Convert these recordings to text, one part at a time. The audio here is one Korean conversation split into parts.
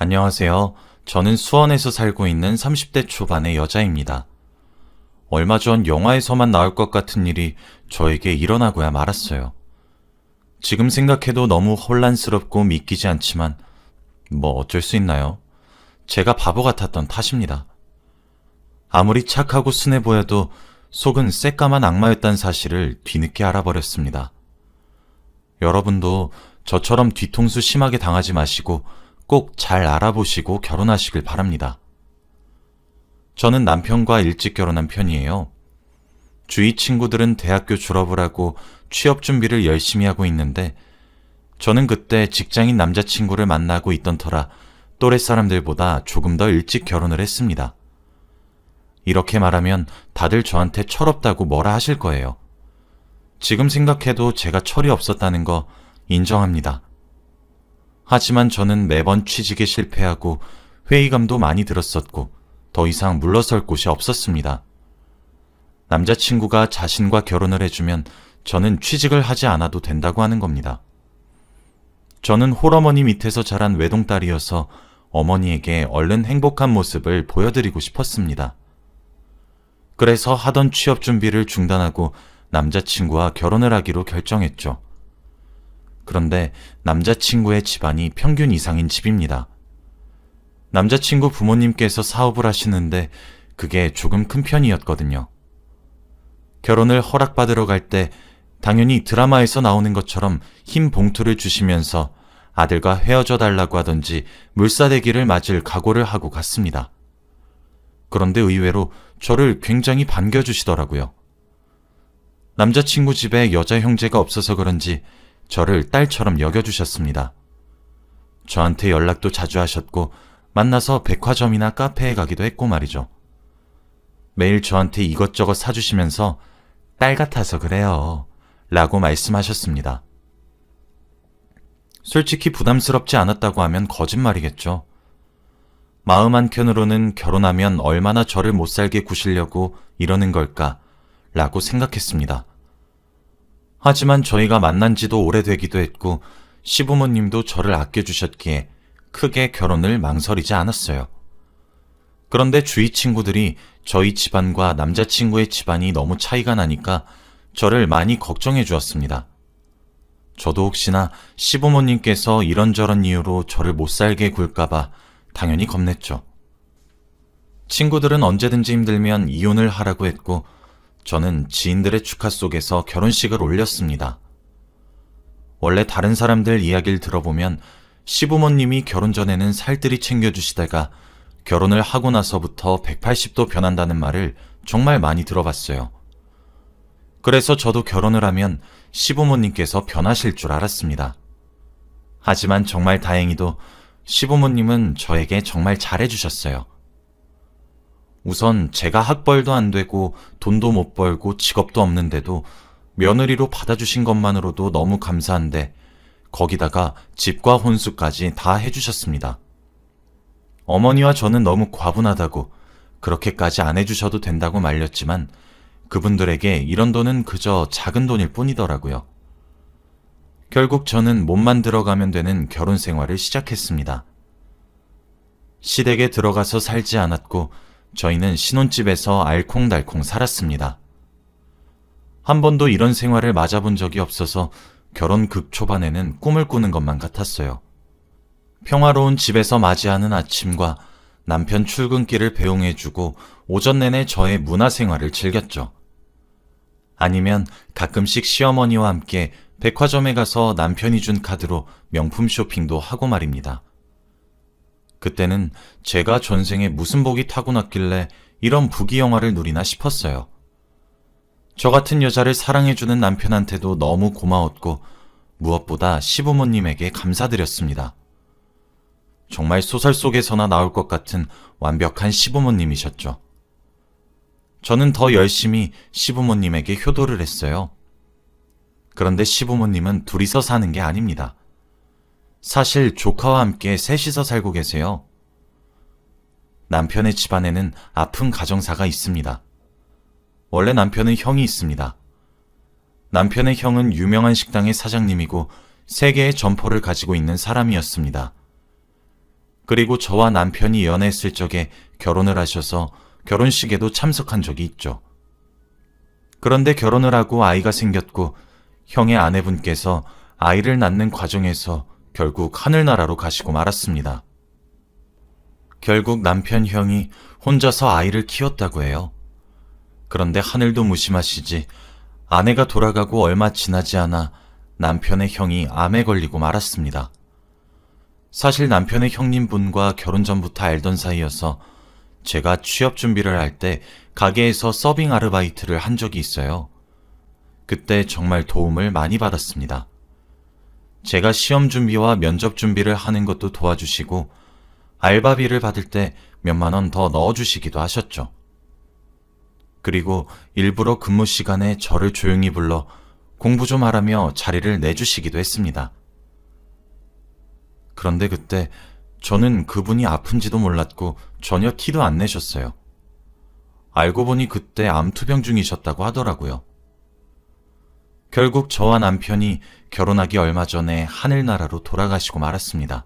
안녕하세요. 저는 수원에서 살고 있는 30대 초반의 여자입니다. 얼마 전 영화에서만 나올 것 같은 일이 저에게 일어나고야 말았어요. 지금 생각해도 너무 혼란스럽고 믿기지 않지만 뭐 어쩔 수 있나요? 제가 바보 같았던 탓입니다. 아무리 착하고 순해 보여도 속은 새까만 악마였다는 사실을 뒤늦게 알아버렸습니다. 여러분도 저처럼 뒤통수 심하게 당하지 마시고 꼭 잘 알아보시고 결혼하시길 바랍니다. 저는 남편과 일찍 결혼한 편이에요. 주위 친구들은 대학교 졸업을 하고 취업 준비를 열심히 하고 있는데 저는 그때 직장인 남자친구를 만나고 있던 터라 또래 사람들보다 조금 더 일찍 결혼을 했습니다. 이렇게 말하면 다들 저한테 철없다고 뭐라 하실 거예요. 지금 생각해도 제가 철이 없었다는 거 인정합니다. 하지만 저는 매번 취직에 실패하고 회의감도 많이 들었었고 더 이상 물러설 곳이 없었습니다. 남자친구가 자신과 결혼을 해주면 저는 취직을 하지 않아도 된다고 하는 겁니다. 저는 홀어머니 밑에서 자란 외동딸이어서 어머니에게 얼른 행복한 모습을 보여드리고 싶었습니다. 그래서 하던 취업 준비를 중단하고 남자친구와 결혼을 하기로 결정했죠. 그런데 남자친구의 집안이 평균 이상인 집입니다. 남자친구 부모님께서 사업을 하시는데 그게 조금 큰 편이었거든요. 결혼을 허락받으러 갈 때 당연히 드라마에서 나오는 것처럼 흰 봉투를 주시면서 아들과 헤어져 달라고 하던지 물사대기를 맞을 각오를 하고 갔습니다. 그런데 의외로 저를 굉장히 반겨주시더라고요. 남자친구 집에 여자 형제가 없어서 그런지 저를 딸처럼 여겨주셨습니다. 저한테 연락도 자주 하셨고 만나서 백화점이나 카페에 가기도 했고 말이죠. 매일 저한테 이것저것 사주시면서 딸 같아서 그래요 라고 말씀하셨습니다. 솔직히 부담스럽지 않았다고 하면 거짓말이겠죠. 마음 한켠으로는 결혼하면 얼마나 저를 못살게 구시려고 이러는 걸까 라고 생각했습니다. 하지만 저희가 만난 지도 오래되기도 했고 시부모님도 저를 아껴주셨기에 크게 결혼을 망설이지 않았어요. 그런데 주위 친구들이 저희 집안과 남자친구의 집안이 너무 차이가 나니까 저를 많이 걱정해 주었습니다. 저도 혹시나 시부모님께서 이런저런 이유로 저를 못살게 굴까봐 당연히 겁냈죠. 친구들은 언제든지 힘들면 이혼을 하라고 했고 저는 지인들의 축하 속에서 결혼식을 올렸습니다. 원래 다른 사람들 이야기를 들어보면 시부모님이 결혼 전에는 살뜰히 챙겨주시다가 결혼을 하고 나서부터 180도 변한다는 말을 정말 많이 들어봤어요. 그래서 저도 결혼을 하면 시부모님께서 변하실 줄 알았습니다. 하지만 정말 다행히도 시부모님은 저에게 정말 잘해주셨어요. 우선 제가 학벌도 안 되고 돈도 못 벌고 직업도 없는데도 며느리로 받아주신 것만으로도 너무 감사한데 거기다가 집과 혼수까지 다 해주셨습니다. 어머니와 저는 너무 과분하다고 그렇게까지 안 해주셔도 된다고 말렸지만 그분들에게 이런 돈은 그저 작은 돈일 뿐이더라고요. 결국 저는 몸만 들어가면 되는 결혼 생활을 시작했습니다. 시댁에 들어가서 살지 않았고 저희는 신혼집에서 알콩달콩 살았습니다. 한 번도 이런 생활을 맞아본 적이 없어서 결혼 극초반에는 꿈을 꾸는 것만 같았어요. 평화로운 집에서 맞이하는 아침과 남편 출근길을 배웅해주고 오전 내내 저의 문화생활을 즐겼죠. 아니면 가끔씩 시어머니와 함께 백화점에 가서 남편이 준 카드로 명품 쇼핑도 하고 말입니다. 그때는 제가 전생에 무슨 복이 타고났길래 이런 부귀영화를 누리나 싶었어요. 저 같은 여자를 사랑해주는 남편한테도 너무 고마웠고 무엇보다 시부모님에게 감사드렸습니다. 정말 소설 속에서나 나올 것 같은 완벽한 시부모님이셨죠. 저는 더 열심히 시부모님에게 효도를 했어요. 그런데 시부모님은 둘이서 사는 게 아닙니다. 사실 조카와 함께 셋이서 살고 계세요. 남편의 집안에는 아픈 가정사가 있습니다. 원래 남편은 형이 있습니다. 남편의 형은 유명한 식당의 사장님이고 3개의 점포를 가지고 있는 사람이었습니다. 그리고 저와 남편이 연애했을 적에 결혼을 하셔서 결혼식에도 참석한 적이 있죠. 그런데 결혼을 하고 아이가 생겼고 형의 아내분께서 아이를 낳는 과정에서 결국 하늘나라로 가시고 말았습니다. 결국 남편 형이 혼자서 아이를 키웠다고 해요. 그런데 하늘도 무심하시지 아내가 돌아가고 얼마 지나지 않아 남편의 형이 암에 걸리고 말았습니다. 사실 남편의 형님분과 결혼 전부터 알던 사이여서 제가 취업 준비를 할 때 가게에서 서빙 아르바이트를 한 적이 있어요. 그때 정말 도움을 많이 받았습니다. 제가 시험 준비와 면접 준비를 하는 것도 도와주시고 알바비를 받을 때 몇만 원 더 넣어주시기도 하셨죠. 그리고 일부러 근무 시간에 저를 조용히 불러 공부 좀 하라며 자리를 내주시기도 했습니다. 그런데 그때 저는 그분이 아픈지도 몰랐고 전혀 티도 안 내셨어요. 알고 보니 그때 암투병 중이셨다고 하더라고요. 결국 저와 남편이 결혼하기 얼마 전에 하늘나라로 돌아가시고 말았습니다.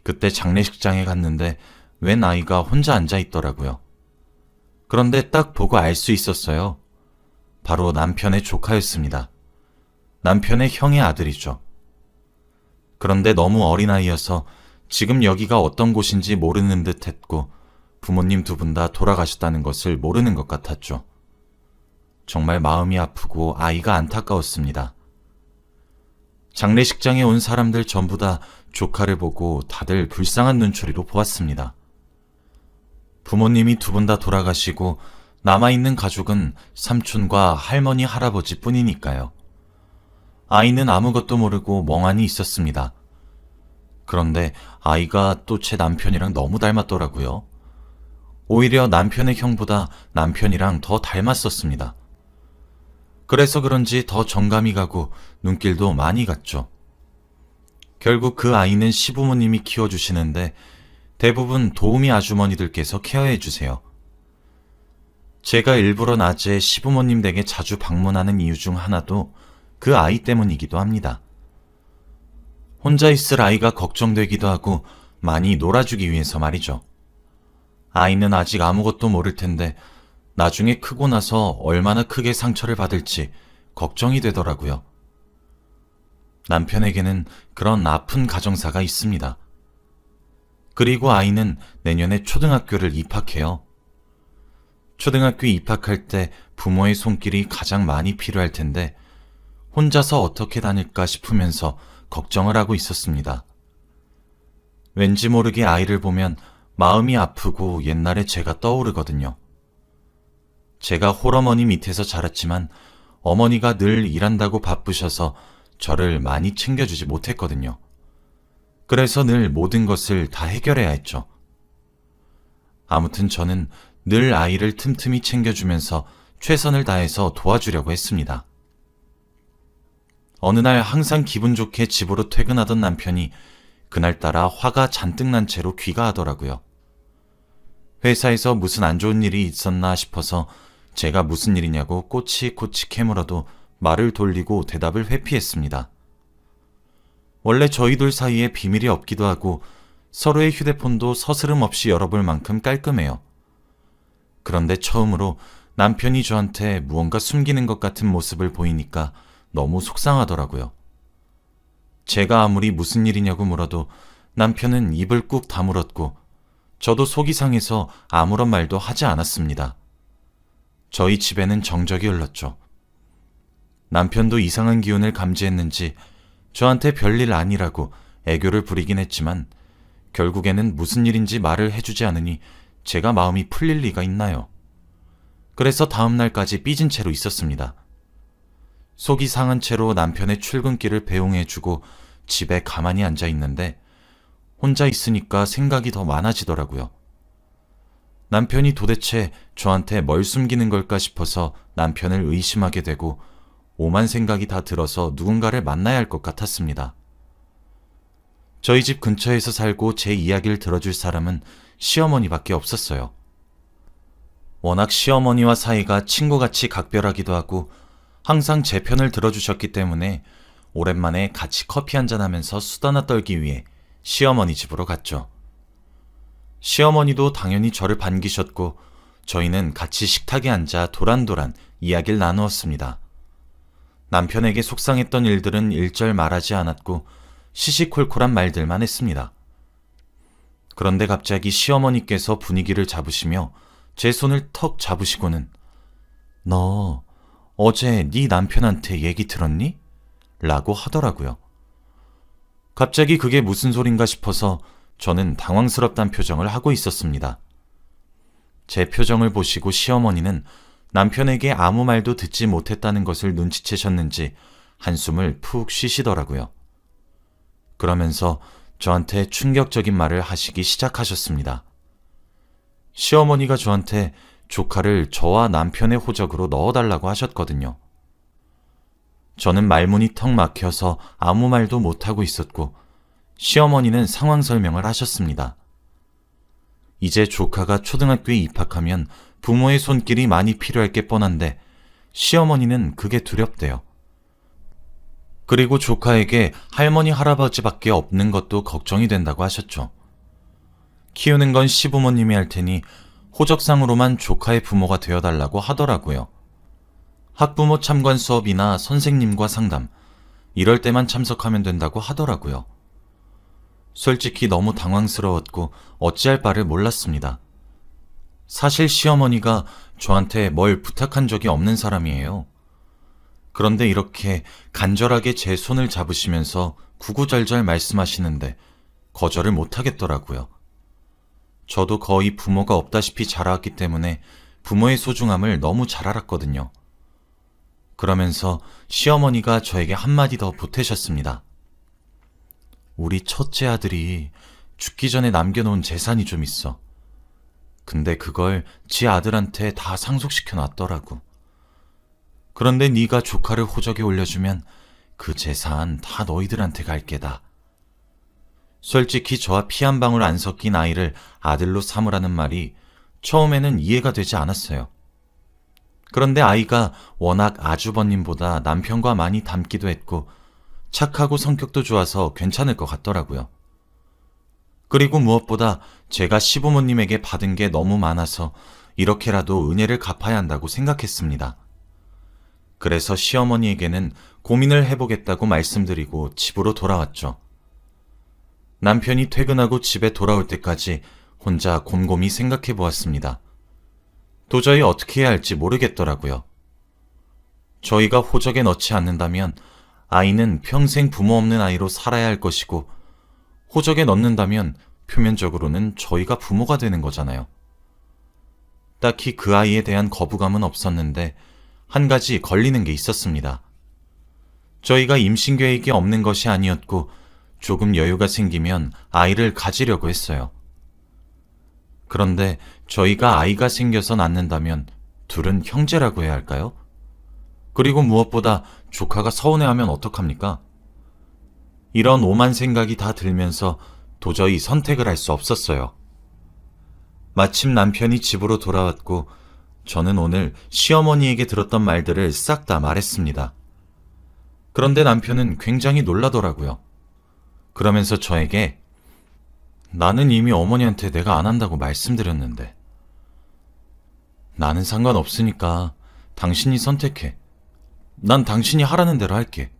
그때 장례식장에 갔는데 웬 아이가 혼자 앉아 있더라고요. 그런데 딱 보고 알 수 있었어요. 바로 남편의 조카였습니다. 남편의 형의 아들이죠. 그런데 너무 어린아이여서 지금 여기가 어떤 곳인지 모르는 듯 했고 부모님 두 분 다 돌아가셨다는 것을 모르는 것 같았죠. 정말 마음이 아프고 아이가 안타까웠습니다. 장례식장에 온 사람들 전부 다 조카를 보고 다들 불쌍한 눈초리로 보았습니다. 부모님이 두 분 다 돌아가시고 남아있는 가족은 삼촌과 할머니, 할아버지 뿐이니까요. 아이는 아무것도 모르고 멍하니 있었습니다. 그런데 아이가 또 제 남편이랑 너무 닮았더라고요. 오히려 남편의 형보다 남편이랑 더 닮았었습니다. 그래서 그런지 더 정감이 가고 눈길도 많이 갔죠. 결국 그 아이는 시부모님이 키워주시는데 대부분 도우미 아주머니들께서 케어해 주세요. 제가 일부러 낮에 시부모님 댁에 자주 방문하는 이유 중 하나도 그 아이 때문이기도 합니다. 혼자 있을 아이가 걱정되기도 하고 많이 놀아주기 위해서 말이죠. 아이는 아직 아무것도 모를 텐데 나중에 크고 나서 얼마나 크게 상처를 받을지 걱정이 되더라고요. 남편에게는 그런 아픈 가정사가 있습니다. 그리고 아이는 내년에 초등학교를 입학해요. 초등학교 입학할 때 부모의 손길이 가장 많이 필요할 텐데 혼자서 어떻게 다닐까 싶으면서 걱정을 하고 있었습니다. 왠지 모르게 아이를 보면 마음이 아프고 옛날에 제가 떠오르거든요. 제가 홀어머니 밑에서 자랐지만 어머니가 늘 일한다고 바쁘셔서 저를 많이 챙겨주지 못했거든요. 그래서 늘 모든 것을 다 해결해야 했죠. 아무튼 저는 늘 아이를 틈틈이 챙겨주면서 최선을 다해서 도와주려고 했습니다. 어느 날 항상 기분 좋게 집으로 퇴근하던 남편이 그날따라 화가 잔뜩 난 채로 귀가하더라고요. 회사에서 무슨 안 좋은 일이 있었나 싶어서 제가 무슨 일이냐고 꼬치꼬치 캐물어도 말을 돌리고 대답을 회피했습니다. 원래 저희 둘 사이에 비밀이 없기도 하고 서로의 휴대폰도 서스름 없이 열어볼 만큼 깔끔해요. 그런데 처음으로 남편이 저한테 무언가 숨기는 것 같은 모습을 보이니까 너무 속상하더라고요. 제가 아무리 무슨 일이냐고 물어도 남편은 입을 꾹 다물었고 저도 속이 상해서 아무런 말도 하지 않았습니다. 저희 집에는 정적이 흘렀죠. 남편도 이상한 기운을 감지했는지 저한테 별일 아니라고 애교를 부리긴 했지만 결국에는 무슨 일인지 말을 해주지 않으니 제가 마음이 풀릴 리가 있나요? 그래서 다음 날까지 삐진 채로 있었습니다. 속이 상한 채로 남편의 출근길을 배웅해주고 집에 가만히 앉아 있는데 혼자 있으니까 생각이 더 많아지더라고요. 남편이 도대체 저한테 뭘 숨기는 걸까 싶어서 남편을 의심하게 되고 오만 생각이 다 들어서 누군가를 만나야 할 것 같았습니다. 저희 집 근처에서 살고 제 이야기를 들어줄 사람은 시어머니밖에 없었어요. 워낙 시어머니와 사이가 친구같이 각별하기도 하고 항상 제 편을 들어주셨기 때문에 오랜만에 같이 커피 한잔하면서 수다나 떨기 위해 시어머니 집으로 갔죠. 시어머니도 당연히 저를 반기셨고 저희는 같이 식탁에 앉아 도란도란 이야기를 나누었습니다. 남편에게 속상했던 일들은 일절 말하지 않았고 시시콜콜한 말들만 했습니다. 그런데 갑자기 시어머니께서 분위기를 잡으시며 제 손을 턱 잡으시고는 너 어제 네 남편한테 얘기 들었니? 라고 하더라고요. 갑자기 그게 무슨 소린가 싶어서 저는 당황스럽단 표정을 하고 있었습니다. 제 표정을 보시고 시어머니는 남편에게 아무 말도 듣지 못했다는 것을 눈치채셨는지 한숨을 푹 쉬시더라고요. 그러면서 저한테 충격적인 말을 하시기 시작하셨습니다. 시어머니가 저한테 조카를 저와 남편의 호적으로 넣어달라고 하셨거든요. 저는 말문이 턱 막혀서 아무 말도 못하고 있었고 시어머니는 상황 설명을 하셨습니다. 이제 조카가 초등학교에 입학하면 부모의 손길이 많이 필요할 게 뻔한데 시어머니는 그게 두렵대요. 그리고 조카에게 할머니 할아버지밖에 없는 것도 걱정이 된다고 하셨죠. 키우는 건 시부모님이 할 테니 호적상으로만 조카의 부모가 되어달라고 하더라고요. 학부모 참관 수업이나 선생님과 상담, 이럴 때만 참석하면 된다고 하더라고요. 솔직히 너무 당황스러웠고 어찌할 바를 몰랐습니다. 사실 시어머니가 저한테 뭘 부탁한 적이 없는 사람이에요. 그런데 이렇게 간절하게 제 손을 잡으시면서 구구절절 말씀하시는데 거절을 못하겠더라고요. 저도 거의 부모가 없다시피 자라왔기 때문에 부모의 소중함을 너무 잘 알았거든요. 그러면서 시어머니가 저에게 한마디 더 보태셨습니다. 우리 첫째 아들이 죽기 전에 남겨놓은 재산이 좀 있어. 근데 그걸 지 아들한테 다 상속시켜 놨더라고. 그런데 네가 조카를 호적에 올려주면 그 재산 다 너희들한테 갈 게다. 솔직히 저와 피 한 방울 안 섞인 아이를 아들로 삼으라는 말이 처음에는 이해가 되지 않았어요. 그런데 아이가 워낙 아주버님보다 남편과 많이 닮기도 했고 착하고 성격도 좋아서 괜찮을 것 같더라고요. 그리고 무엇보다 제가 시부모님에게 받은 게 너무 많아서 이렇게라도 은혜를 갚아야 한다고 생각했습니다. 그래서 시어머니에게는 고민을 해보겠다고 말씀드리고 집으로 돌아왔죠. 남편이 퇴근하고 집에 돌아올 때까지 혼자 곰곰이 생각해 보았습니다. 도저히 어떻게 해야 할지 모르겠더라고요. 저희가 호적에 넣지 않는다면 아이는 평생 부모 없는 아이로 살아야 할 것이고 호적에 넣는다면 표면적으로는 저희가 부모가 되는 거잖아요. 딱히 그 아이에 대한 거부감은 없었는데 한 가지 걸리는 게 있었습니다. 저희가 임신 계획이 없는 것이 아니었고 조금 여유가 생기면 아이를 가지려고 했어요. 그런데 저희가 아이가 생겨서 낳는다면 둘은 형제라고 해야 할까요? 그리고 무엇보다 조카가 서운해하면 어떡합니까? 이런 오만 생각이 다 들면서 도저히 선택을 할 수 없었어요. 마침 남편이 집으로 돌아왔고 저는 오늘 시어머니에게 들었던 말들을 싹 다 말했습니다. 그런데 남편은 굉장히 놀라더라고요. 그러면서 저에게 나는 이미 어머니한테 내가 안 한다고 말씀드렸는데 나는 상관없으니까 당신이 선택해. 난 당신이 하라는 대로 할게.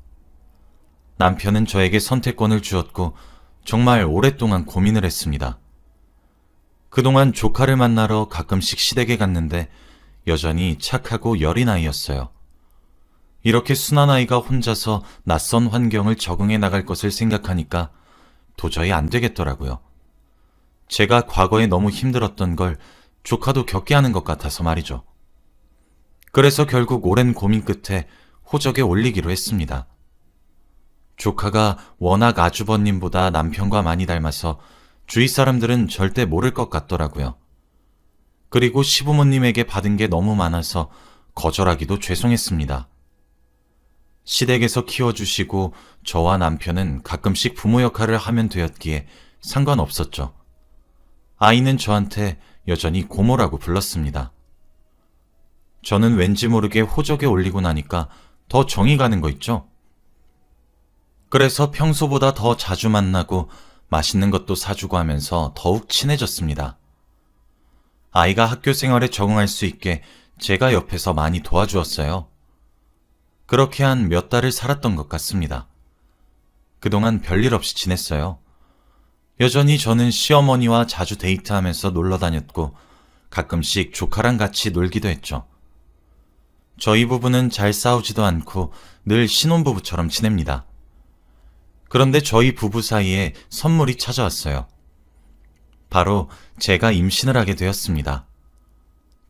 남편은 저에게 선택권을 주었고 정말 오랫동안 고민을 했습니다. 그동안 조카를 만나러 가끔씩 시댁에 갔는데 여전히 착하고 여린 아이였어요. 이렇게 순한 아이가 혼자서 낯선 환경을 적응해 나갈 것을 생각하니까 도저히 안 되겠더라고요. 제가 과거에 너무 힘들었던 걸 조카도 겪게 하는 것 같아서 말이죠. 그래서 결국 오랜 고민 끝에 호적에 올리기로 했습니다. 조카가 워낙 아주버님보다 남편과 많이 닮아서 주위 사람들은 절대 모를 것 같더라고요. 그리고 시부모님에게 받은 게 너무 많아서 거절하기도 죄송했습니다. 시댁에서 키워주시고 저와 남편은 가끔씩 부모 역할을 하면 되었기에 상관없었죠. 아이는 저한테 여전히 고모라고 불렀습니다. 저는 왠지 모르게 호적에 올리고 나니까 더 정이 가는 거 있죠? 그래서 평소보다 더 자주 만나고 맛있는 것도 사주고 하면서 더욱 친해졌습니다. 아이가 학교 생활에 적응할 수 있게 제가 옆에서 많이 도와주었어요. 그렇게 한 몇 달을 살았던 것 같습니다. 그동안 별일 없이 지냈어요. 여전히 저는 시어머니와 자주 데이트하면서 놀러 다녔고 가끔씩 조카랑 같이 놀기도 했죠. 저희 부부는 잘 싸우지도 않고 늘 신혼부부처럼 지냅니다. 그런데 저희 부부 사이에 선물이 찾아왔어요. 바로 제가 임신을 하게 되었습니다.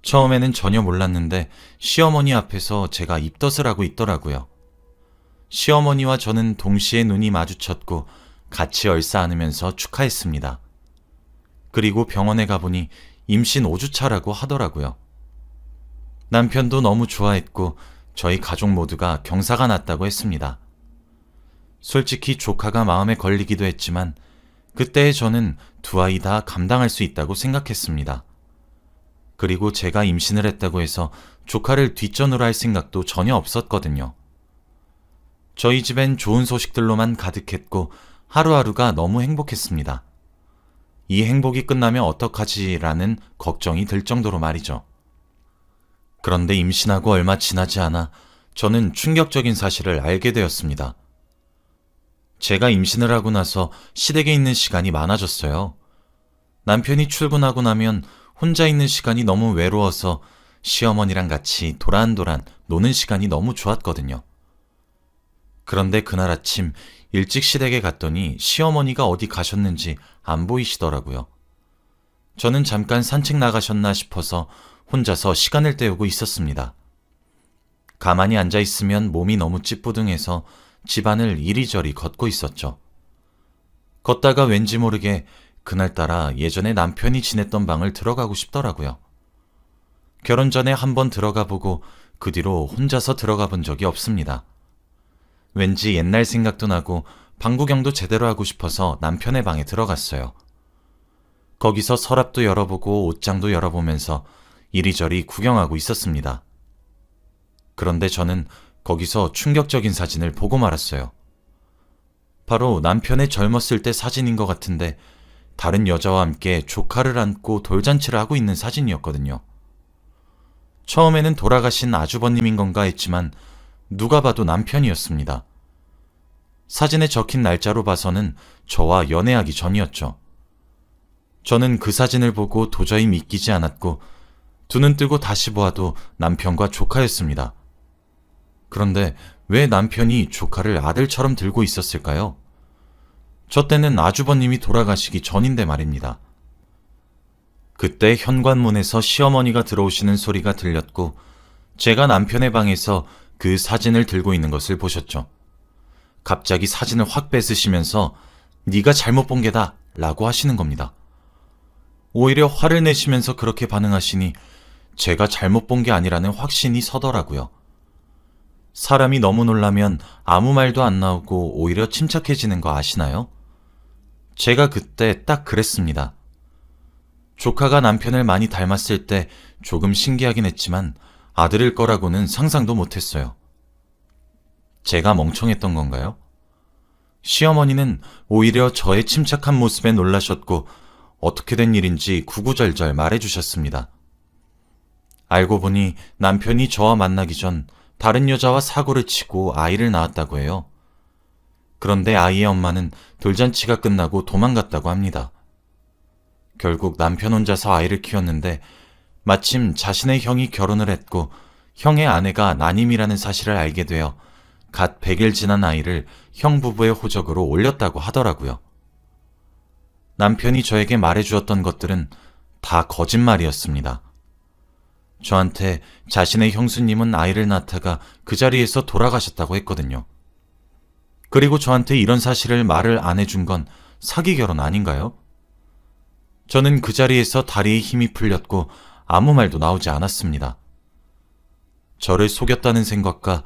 처음에는 전혀 몰랐는데 시어머니 앞에서 제가 입덧을 하고 있더라고요. 시어머니와 저는 동시에 눈이 마주쳤고 같이 얼싸 안으면서 축하했습니다. 그리고 병원에 가보니 임신 5주차라고 하더라고요. 남편도 너무 좋아했고 저희 가족 모두가 경사가 났다고 했습니다. 솔직히 조카가 마음에 걸리기도 했지만 그때의 저는 두 아이 다 감당할 수 있다고 생각했습니다. 그리고 제가 임신을 했다고 해서 조카를 뒷전으로 할 생각도 전혀 없었거든요. 저희 집엔 좋은 소식들로만 가득했고 하루하루가 너무 행복했습니다. 이 행복이 끝나면 어떡하지라는 걱정이 들 정도로 말이죠. 그런데 임신하고 얼마 지나지 않아 저는 충격적인 사실을 알게 되었습니다. 제가 임신을 하고 나서 시댁에 있는 시간이 많아졌어요. 남편이 출근하고 나면 혼자 있는 시간이 너무 외로워서 시어머니랑 같이 도란도란 노는 시간이 너무 좋았거든요. 그런데 그날 아침 일찍 시댁에 갔더니 시어머니가 어디 가셨는지 안 보이시더라고요. 저는 잠깐 산책 나가셨나 싶어서 혼자서 시간을 때우고 있었습니다. 가만히 앉아 있으면 몸이 너무 찌뿌둥해서 집안을 이리저리 걷고 있었죠. 걷다가 왠지 모르게 그날따라 예전에 남편이 지냈던 방을 들어가고 싶더라고요. 결혼 전에 한번 들어가 보고 그 뒤로 혼자서 들어가 본 적이 없습니다. 왠지 옛날 생각도 나고 방 구경도 제대로 하고 싶어서 남편의 방에 들어갔어요. 거기서 서랍도 열어보고 옷장도 열어보면서 이리저리 구경하고 있었습니다. 그런데 저는 거기서 충격적인 사진을 보고 말았어요. 바로 남편의 젊었을 때 사진인 것 같은데 다른 여자와 함께 조카를 안고 돌잔치를 하고 있는 사진이었거든요. 처음에는 돌아가신 아주버님인 건가 했지만 누가 봐도 남편이었습니다. 사진에 적힌 날짜로 봐서는 저와 연애하기 전이었죠. 저는 그 사진을 보고 도저히 믿기지 않았고 두 눈 뜨고 다시 보아도 남편과 조카였습니다. 그런데 왜 남편이 조카를 아들처럼 들고 있었을까요? 저 때는 아주버님이 돌아가시기 전인데 말입니다. 그때 현관문에서 시어머니가 들어오시는 소리가 들렸고 제가 남편의 방에서 그 사진을 들고 있는 것을 보셨죠. 갑자기 사진을 확 뺏으시면서 네가 잘못 본 게다 라고 하시는 겁니다. 오히려 화를 내시면서 그렇게 반응하시니 제가 잘못 본 게 아니라는 확신이 서더라고요. 사람이 너무 놀라면 아무 말도 안 나오고 오히려 침착해지는 거 아시나요? 제가 그때 딱 그랬습니다. 조카가 남편을 많이 닮았을 때 조금 신기하긴 했지만 아들일 거라고는 상상도 못했어요. 제가 멍청했던 건가요? 시어머니는 오히려 저의 침착한 모습에 놀라셨고 어떻게 된 일인지 구구절절 말해주셨습니다. 알고 보니 남편이 저와 만나기 전 다른 여자와 사고를 치고 아이를 낳았다고 해요. 그런데 아이의 엄마는 돌잔치가 끝나고 도망갔다고 합니다. 결국 남편 혼자서 아이를 키웠는데 마침 자신의 형이 결혼을 했고 형의 아내가 난임이라는 사실을 알게 되어 갓 100일 지난 아이를 형 부부의 호적으로 올렸다고 하더라고요. 남편이 저에게 말해주었던 것들은 다 거짓말이었습니다. 저한테 자신의 형수님은 아이를 낳다가 그 자리에서 돌아가셨다고 했거든요. 그리고 저한테 이런 사실을 말을 안 해준 건 사기 결혼 아닌가요? 저는 그 자리에서 다리에 힘이 풀렸고 아무 말도 나오지 않았습니다. 저를 속였다는 생각과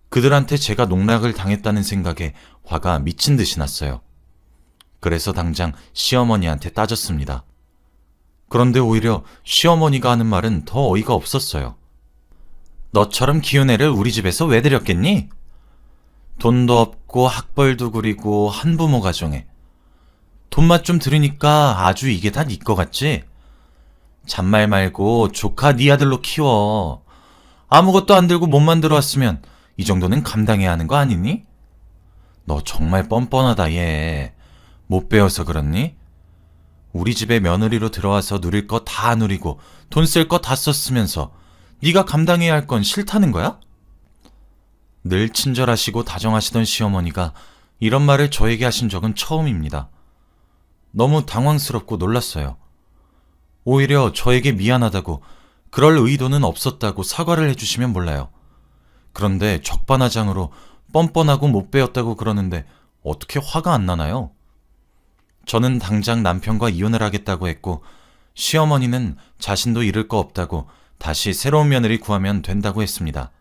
그들한테 제가 농락을 당했다는 생각에 화가 미친 듯이 났어요. 그래서 당장 시어머니한테 따졌습니다. 그런데 오히려 시어머니가 하는 말은 더 어이가 없었어요. 너처럼 키운 애를 우리 집에서 왜 들였겠니? 돈도 없고 학벌도 구리고 한부모 가정에. 돈맛 좀 들으니까 아주 이게 다 네 거 같지? 잔말 말고 조카 네 아들로 키워. 아무것도 안 들고 몸만 들어왔으면 이 정도는 감당해야 하는 거 아니니? 너 정말 뻔뻔하다 얘. 못 배워서 그렇니? 우리 집에 며느리로 들어와서 누릴 거 다 누리고 돈 쓸 거 다 썼으면서 네가 감당해야 할 건 싫다는 거야? 늘 친절하시고 다정하시던 시어머니가 이런 말을 저에게 하신 적은 처음입니다. 너무 당황스럽고 놀랐어요. 오히려 저에게 미안하다고, 그럴 의도는 없었다고 사과를 해주시면 몰라요. 그런데 적반하장으로 뻔뻔하고 못 배웠다고 그러는데 어떻게 화가 안 나나요? 저는 당장 남편과 이혼을 하겠다고 했고, 시어머니는 자신도 잃을 거 없다고 다시 새로운 며느리 구하면 된다고 했습니다.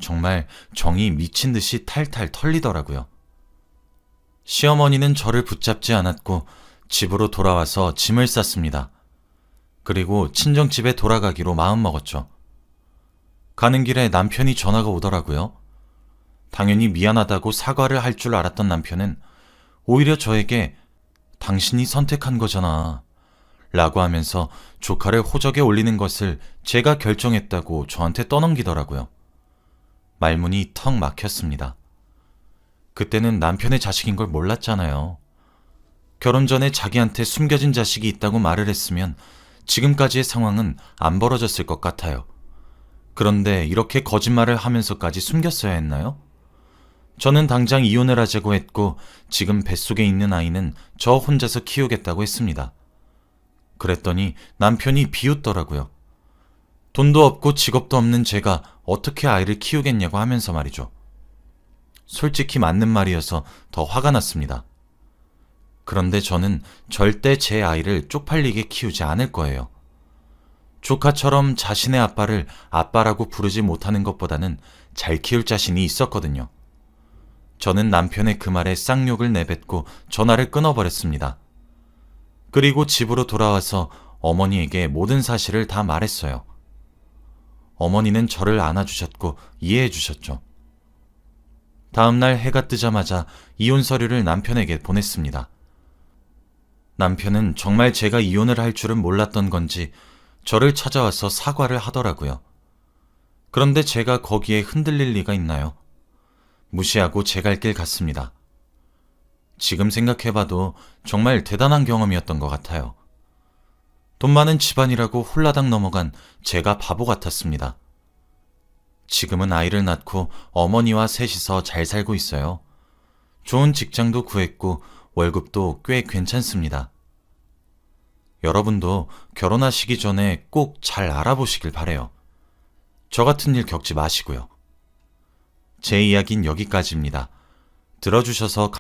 정말 정이 미친 듯이 탈탈 털리더라고요. 시어머니는 저를 붙잡지 않았고 집으로 돌아와서 짐을 쌌습니다. 그리고 친정집에 돌아가기로 마음먹었죠. 가는 길에 남편이 전화가 오더라고요. 당연히 미안하다고 사과를 할 줄 알았던 남편은 오히려 저에게 당신이 선택한 거잖아 라고 하면서 조카를 호적에 올리는 것을 제가 결정했다고 저한테 떠넘기더라고요. 말문이 턱 막혔습니다. 그때는 남편의 자식인 걸 몰랐잖아요. 결혼 전에 자기한테 숨겨진 자식이 있다고 말을 했으면 지금까지의 상황은 안 벌어졌을 것 같아요. 그런데 이렇게 거짓말을 하면서까지 숨겼어야 했나요? 저는 당장 이혼을 하자고 했고 지금 뱃속에 있는 아이는 저 혼자서 키우겠다고 했습니다. 그랬더니 남편이 비웃더라고요. 돈도 없고 직업도 없는 제가 어떻게 아이를 키우겠냐고 하면서 말이죠. 솔직히 맞는 말이어서 더 화가 났습니다. 그런데 저는 절대 제 아이를 쪽팔리게 키우지 않을 거예요. 조카처럼 자신의 아빠를 아빠라고 부르지 못하는 것보다는 잘 키울 자신이 있었거든요. 저는 남편의 그 말에 쌍욕을 내뱉고 전화를 끊어버렸습니다. 그리고 집으로 돌아와서 어머니에게 모든 사실을 다 말했어요. 어머니는 저를 안아주셨고 이해해 주셨죠. 다음날 해가 뜨자마자 이혼 서류를 남편에게 보냈습니다. 남편은 정말 제가 이혼을 할 줄은 몰랐던 건지 저를 찾아와서 사과를 하더라고요. 그런데 제가 거기에 흔들릴 리가 있나요? 무시하고 제 갈 길 갔습니다. 지금 생각해봐도 정말 대단한 경험이었던 것 같아요. 돈 많은 집안이라고 홀라당 넘어간 제가 바보 같았습니다. 지금은 아이를 낳고 어머니와 셋이서 잘 살고 있어요. 좋은 직장도 구했고 월급도 꽤 괜찮습니다. 여러분도 결혼하시기 전에 꼭 잘 알아보시길 바래요. 저 같은 일 겪지 마시고요. 제 이야기는 여기까지입니다. 들어주셔서